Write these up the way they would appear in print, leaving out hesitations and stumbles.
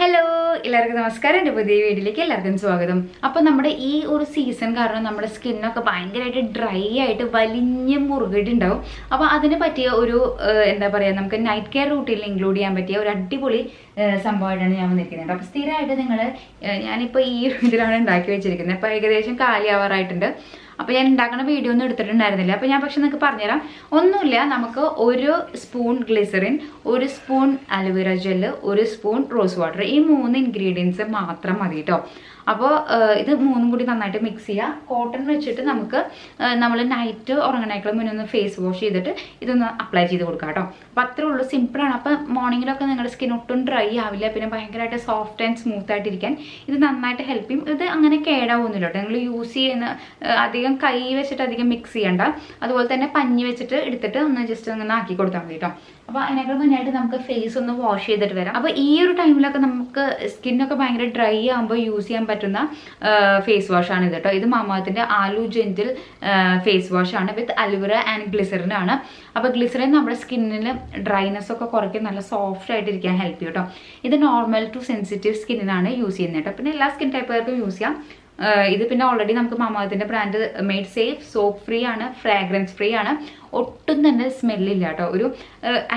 Hello എല്ലാവർക്കും നമസ്കാരം. എൻ്റെ പുതിയ വീഡിയോയിലേക്ക് എല്ലാവർക്കും സ്വാഗതം. അപ്പോൾ നമ്മുടെ ഈ ഒരു സീസൺ കാരണം നമ്മുടെ സ്കിന്നൊക്കെ ഭയങ്കരമായിട്ട് ഡ്രൈ ആയിട്ട് വലിഞ്ഞ് മുറുകിയിട്ടുണ്ടാവും. അപ്പോൾ അതിന് പറ്റിയ ഒരു എന്താ പറയുക, നമുക്ക് നൈറ്റ് കെയർ റൂട്ടീനിൽ ഇൻക്ലൂഡ് ചെയ്യാൻ പറ്റിയ ഒരു അടിപൊളി സംഭവമായിട്ടാണ് ഞാൻ വന്നിരിക്കുന്നത്. അപ്പോൾ സ്ഥിരമായിട്ട് ഞാനിപ്പോൾ ഈ ഇതിലാണ് ഉണ്ടാക്കി വെച്ചിരിക്കുന്നത്. അപ്പോൾ ഏകദേശം കാലിയാവാറായിട്ടുണ്ട്. അപ്പോൾ ഞാൻ ഉണ്ടാക്കുന്ന വീഡിയോ ഒന്നും എടുത്തിട്ടുണ്ടായിരുന്നില്ല. അപ്പോൾ ഞാൻ പക്ഷെ നിങ്ങൾക്ക് പറഞ്ഞുതരാം. ഒന്നുമില്ല, നമുക്ക് ഒരു സ്പൂൺ ഗ്ലിസറിൻ, ഒരു സ്പൂൺ അലോവേര ജെല്ല്, ഒരു സ്പൂൺ റോസ് വാട്ടർ, ഈ 3 ഇൻഗ്രീഡിയൻസ് മാത്രം മതി കേട്ടോ. അപ്പോൾ ഇത് മൂന്നും കൂടി നന്നായിട്ട് മിക്സ് ചെയ്യുക. കോട്ടൺ വെച്ചിട്ട് നമുക്ക് നമ്മൾ നൈറ്റ് ഉറങ്ങണേക്കാളും മുന്നേ ഒന്ന് ഫേസ് വാഷ് ചെയ്തിട്ട് ഇതൊന്ന് അപ്ലൈ ചെയ്ത് കൊടുക്കാം കേട്ടോ. അപ്പോൾ അത്രേ ഉള്ളൂ, സിമ്പിളാണ്. അപ്പോൾ മോർണിംഗിലൊക്കെ നിങ്ങളുടെ സ്കിൻ ഒട്ടും ഡ്രൈ ആവില്ല, പിന്നെ ഭയങ്കരമായിട്ട് സോഫ്റ്റ് ആൻഡ് സ്മൂത്ത് ആയിട്ടിരിക്കാൻ ഇത് നന്നായിട്ട് ഹെൽപ്പ് ചെയ്യും. ഇത് അങ്ങനെ കേടാവുന്നില്ല കേട്ടോ. നിങ്ങൾ യൂസ് ചെയ്യുന്ന അധികം കൈ വെച്ചിട്ട് അധികം മിക്സ് ചെയ്യണ്ട. അതുപോലെ തന്നെ പഞ്ഞി വെച്ചിട്ട് എടുത്തിട്ട് ഒന്ന് ജസ്റ്റ് അങ്ങനെ ആക്കി കൊടുത്താൽ മതി കേട്ടോ. അപ്പോൾ അതിനേക്കാൾ മുന്നായിട്ട് നമുക്ക് ഫേസ് ഒന്ന് വാഷ് ചെയ്തിട്ട് വരാം. അപ്പോൾ ഈ ഒരു ടൈമിലൊക്കെ നമുക്ക് സ്കിന്നൊക്കെ ഭയങ്കര ഡ്രൈ ആകുമ്പോൾ യൂസ് ചെയ്യാൻ പറ്റുന്ന ഫേസ് വാഷാണ് ഇത് കേട്ടോ. ഇത് മാമാഅർത്തിൻ്റെ ആലു ജെന്റിൽ ഫേസ് വാഷാണ് വിത്ത് അലോവേര ആൻഡ് ഗ്ലിസറിൻ ആണ്. അപ്പോൾ ഗ്ലിസറിൻ നമ്മുടെ സ്കിന്നിൽ ഡ്രൈനെസ് ഒക്കെ കുറയ്ക്കും, നല്ല സോഫ്റ്റ് ആയിട്ടിരിക്കാൻ ഹെൽപ്പ് ചെയ്യും കേട്ടോ. ഇത് നോർമൽ ടു സെൻസിറ്റീവ് സ്കിന്നിനാണ് യൂസ് ചെയ്യുന്നത് കേട്ടോ. പിന്നെ എല്ലാ സ്കിൻ ടൈപ്പുകാർക്കും യൂസ് ചെയ്യാം. ഇത് പിന്നെ ഓൾറെഡി നമുക്ക് മാമാഅർത്തിൻ്റെ brand made safe, soap free ആണ്, ഫ്രാഗ്രൻസ് ഫ്രീ ആണ്, ഒട്ടും തന്നെ സ്മെല്ലില്ല കേട്ടോ. ഒരു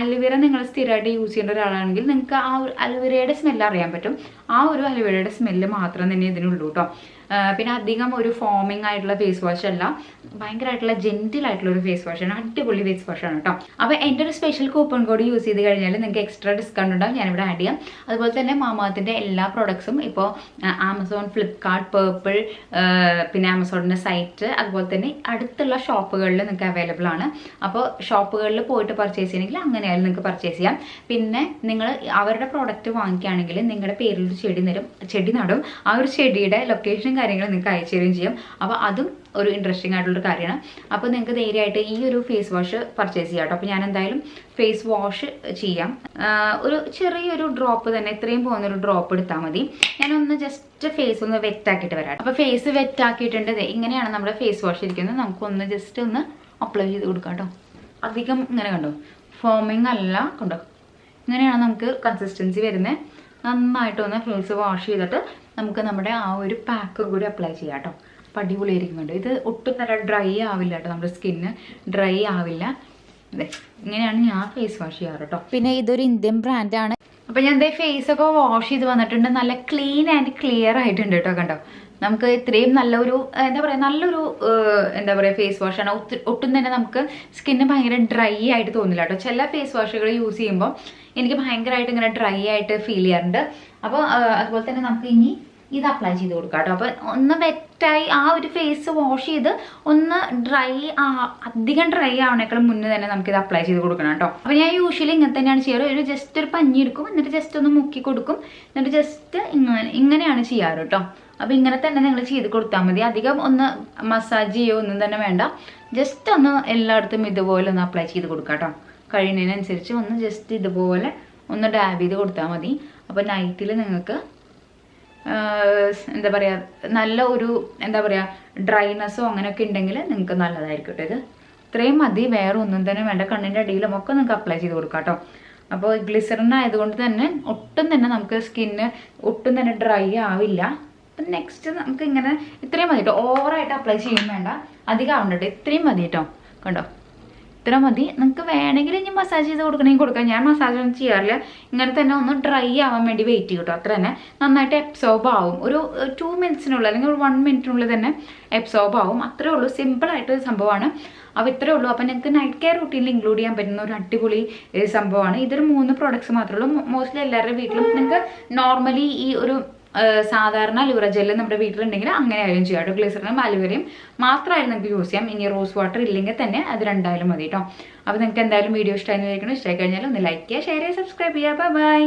അലോവേര നിങ്ങൾ സ്ഥിരമായിട്ട് യൂസ് ചെയ്യേണ്ട ഒരാളാണെങ്കിൽ നിങ്ങൾക്ക് ആ ഒരു അലോവേരയുടെ സ്മെല്ല് അറിയാൻ പറ്റും. ആ ഒരു അലോവേരയുടെ സ്മെല്ല് മാത്രം തന്നെ ഇതിനുള്ളൂ കേട്ടോ. പിന്നെ അധികം ഒരു ഫോമിങ് ആയിട്ടുള്ള ഫേസ് വാഷ് അല്ല, ഭയങ്കരമായിട്ടുള്ള ജെന്റിൽ ആയിട്ടുള്ള ഒരു ഫേസ് വാഷാണ്, അടിപൊളി ഫേസ് വാഷാണ് കേട്ടോ. അപ്പോൾ എൻ്റെ ഒരു സ്പെഷ്യൽ കൂപ്പൺ കോഡ് യൂസ് ചെയ്ത് കഴിഞ്ഞാൽ നിങ്ങൾക്ക് എക്സ്ട്രാ ഡിസ്കൗണ്ട് ഉണ്ടാവും, ഞാനിവിടെ ആഡ് ചെയ്യാം. അതുപോലെ തന്നെ മാമാഅർത്തിൻ്റെ എല്ലാ പ്രോഡക്ട്സും ഇപ്പോൾ ആമസോൺ, ഫ്ലിപ്കാർട്ട്, പേർപ്പിൾ, പിന്നെ ആമസോണിൻ്റെ സൈറ്റ്, അതുപോലെ തന്നെ അടുത്തുള്ള ഷോപ്പുകളിൽ നിങ്ങൾക്ക് അവൈലബിൾ ആണ്. അപ്പോൾ ഷോപ്പുകളിൽ പോയിട്ട് പർച്ചേസ് ചെയ്യണമെങ്കിൽ അങ്ങനെയായാലും നിങ്ങൾക്ക് പർച്ചേസ് ചെയ്യാം. പിന്നെ നിങ്ങൾ അവരുടെ പ്രോഡക്റ്റ് വാങ്ങിക്കുകയാണെങ്കിൽ നിങ്ങളുടെ പേരിൽ ഒരു ചെടി നടും. ആ ഒരു ചെടിയുടെ ലൊക്കേഷനും കാര്യങ്ങളും നിങ്ങൾക്ക് അയച്ചു തരികയും ചെയ്യും. അപ്പോൾ അതും ഒരു ഇൻട്രസ്റ്റിംഗ് ആയിട്ടുള്ളൊരു കാര്യമാണ്. അപ്പോൾ നിങ്ങൾക്ക് ധൈര്യമായിട്ട് ഈ ഒരു ഫേസ് വാഷ് പർച്ചേസ് ചെയ്യാം കേട്ടോ. അപ്പോൾ ഞാൻ എന്തായാലും ഫേസ് വാഷ് ചെയ്യാം. ഒരു ചെറിയൊരു ഡ്രോപ്പ് തന്നെ, ഇത്രയും പോകുന്നൊരു ഡ്രോപ്പ് എടുത്താൽ മതി. ഞാനൊന്ന് ജസ്റ്റ് ഫേസ് ഒന്ന് വെറ്റാക്കിയിട്ട് വരാം. അപ്പോൾ ഫേസ് വെറ്റാക്കിയിട്ടുണ്ട്. ഇങ്ങനെയാണ് നമ്മുടെ ഫേസ് വാഷ് ഇരിക്കുന്നത്. നമുക്കൊന്ന് ജസ്റ്റ് ഒന്ന് അപ്ലൈ ചെയ്ത് കൊടുക്കാം കേട്ടോ. അധികം ഇങ്ങനെ കണ്ടോ, ഫോമിങ് അല്ല, കണ്ടോ, ഇങ്ങനെയാണ് നമുക്ക് കൺസിസ്റ്റൻസി വരുന്നത്. നന്നായിട്ടൊന്ന് ഫേസ് വാഷ് ചെയ്തിട്ട് നമുക്ക് നമ്മുടെ ആ ഒരു പാക്ക് കൂടി അപ്ലൈ ചെയ്യാം കേട്ടോ. അപ്പം അടിപൊളിയായിരിക്കുന്നുണ്ട്. ഇത് ഒട്ടും തന്നെ ഡ്രൈ ആവില്ല കേട്ടോ, നമ്മുടെ സ്കിന്ന് ഡ്രൈ ആവില്ല. അതെ, ഇങ്ങനെയാണ് ഞാൻ ഫേസ് വാഷ് ചെയ്യാറ് കേട്ടോ. പിന്നെ ഇതൊരു ഇന്ത്യൻ ബ്രാൻഡാണ്. അപ്പം ഞാൻ ഇതേ ഫേസൊക്കെ വാഷ് ചെയ്ത് വന്നിട്ടുണ്ട്. നല്ല ക്ലീൻ ആൻഡ് ക്ലിയർ ആയിട്ടുണ്ട് കേട്ടോ. കണ്ടോ, നമുക്ക് ഇത്രയും നല്ലൊരു എന്താ പറയുക, നല്ലൊരു എന്താ പറയുക ഫേസ് വാഷാണ്. ഒട്ടും തന്നെ നമുക്ക് സ്കിന്ന് ഭയങ്കര ഡ്രൈ ആയിട്ട് തോന്നില്ല കേട്ടോ. ചില ഫേസ് വാഷുകൾ യൂസ് ചെയ്യുമ്പോൾ എനിക്ക് ഭയങ്കരമായിട്ട് ഇങ്ങനെ ഡ്രൈ ആയിട്ട് ഫീൽ ചെയ്യാറുണ്ട്. അപ്പോൾ അതുപോലെ തന്നെ നമുക്ക് ഇനി ഇത് അപ്ലൈ ചെയ്ത് കൊടുക്കാം കേട്ടോ. അപ്പോൾ ഒന്ന് വെറ്റായി ആ ഒരു ഫേസ് വാഷ് ചെയ്ത് ഒന്ന് അധികം ഡ്രൈ ആവണേക്കാളും മുന്നേ തന്നെ നമുക്കിത് അപ്ലൈ ചെയ്ത് കൊടുക്കണം കേട്ടോ. അപ്പോൾ ഞാൻ യൂഷ്വലി ഇങ്ങനെ തന്നെയാണ് ചെയ്യാറ്. ഒരു ജസ്റ്റ് ഒരു പഞ്ഞി എടുക്കും, എന്നിട്ട് ജസ്റ്റ് ഒന്ന് മുക്കി കൊടുക്കും, എന്നിട്ട് ജസ്റ്റ് ഇങ്ങനെയാണ് ചെയ്യാറ് കേട്ടോ. അപ്പോൾ ഇങ്ങനെ തന്നെ നിങ്ങൾ ചെയ്ത് കൊടുത്താൽ മതി. അധികം ഒന്ന് മസാജ് ചെയ്യോ ഒന്നും തന്നെ വേണ്ട. ജസ്റ്റ് ഒന്ന് എല്ലായിടത്തും ഇതുപോലെ ഒന്ന് അപ്ലൈ ചെയ്ത് കൊടുക്കാം കേട്ടോ. കഴിയുന്നതിനനുസരിച്ച് ഒന്ന് ജസ്റ്റ് ഇതുപോലെ ഒന്ന് ഡാബ് ചെയ്ത് കൊടുത്താൽ മതി. അപ്പോൾ നൈറ്റിൽ നിങ്ങൾക്ക് എന്താ പറയുക, നല്ല ഒരു എന്താ പറയുക ഡ്രൈനെസ്സോ അങ്ങനെയൊക്കെ ഉണ്ടെങ്കിൽ നിങ്ങൾക്ക് നല്ലതായിരിക്കും കേട്ടോ. ഇത് ഇത്രയും മതി, വേറെ ഒന്നും തന്നെ വേണ്ട. കണ്ണിൻ്റെ അടിയിലും ഒക്കെ നിങ്ങൾക്ക് അപ്ലൈ ചെയ്ത് കൊടുക്കാം കേട്ടോ. അപ്പോൾ ഗ്ലിസറിൻ ആയതുകൊണ്ട് തന്നെ ഒട്ടും തന്നെ നമുക്ക് സ്കിന്ന് ഒട്ടും തന്നെ ഡ്രൈ ആവില്ല. അപ്പം നെക്സ്റ്റ് നമുക്ക് ഇങ്ങനെ ഇത്രയും മതി കേട്ടോ. ഓവറായിട്ട് അപ്ലൈ ചെയ്യും വേണ്ട, അധികം ആവണ്ട, ഇത്രയും മതി കേട്ടോ. കണ്ടോ, ഇത്ര മതി. നിങ്ങൾക്ക് വേണമെങ്കിൽ ഇനി മസാജ് ചെയ്ത് കൊടുക്കണമെങ്കിൽ കൊടുക്കാം. ഞാൻ മസാജ് ഒന്നും ചെയ്യാറില്ല. ഇങ്ങനെ തന്നെ ഒന്ന് ഡ്രൈ ആവാൻ വേണ്ടി വെയിറ്റ് ചെയ്യും കേട്ടോ. അത്ര തന്നെ നന്നായിട്ട് എബ്സോർബ് ആവും. ഒരു 2 മിനിറ്റ്സിനുള്ളിൽ അല്ലെങ്കിൽ ഒരു 1 മിനിറ്റിനുള്ളിൽ തന്നെ എബ്സോർബ് ആവും. അത്രേ ഉള്ളൂ, സിമ്പിളായിട്ട് സംഭവമാണ്. അപ്പോൾ ഇത്രേ ഉള്ളൂ. അപ്പോൾ നിങ്ങൾക്ക് നൈറ്റ് കെയർ റൂട്ടീനിൽ ഇൻക്ലൂഡ് ചെയ്യാൻ പറ്റുന്ന ഒരു അടിപൊളി സംഭവമാണ്. ഇതൊരു 3 പ്രോഡക്ട്സ് മാത്രമേ ഉള്ളൂ. മോസ്റ്റ്ലി എല്ലാവരുടെ വീട്ടിലും നിങ്ങൾക്ക് നോർമലി ഈ ഒരു സാധാരണ അലോവേര ജെല്ല് നമ്മുടെ വീട്ടിലുണ്ടെങ്കിൽ അങ്ങനെ ആയാലും ചെയ്യാം കേട്ടോ. ഗ്ലിസറിനും അലോവേരയും മാത്രമായാലും നിങ്ങൾക്ക് യൂസ് ചെയ്യാം. ഇനി റോസ് വാട്ടർ ഇല്ലെങ്കിൽ തന്നെ അത് രണ്ടായാലും മതി കേട്ടോ. അപ്പോൾ നിങ്ങൾക്ക് എന്തായാലും വീഡിയോ ഇഷ്ടമായി കഴിഞ്ഞാൽ ഒന്ന് ലൈക്ക് ചെയ്യുക, ഷെയർ ചെയ്യുക, സബ്സ്ക്രൈബ് ചെയ്യുക. ബൈ.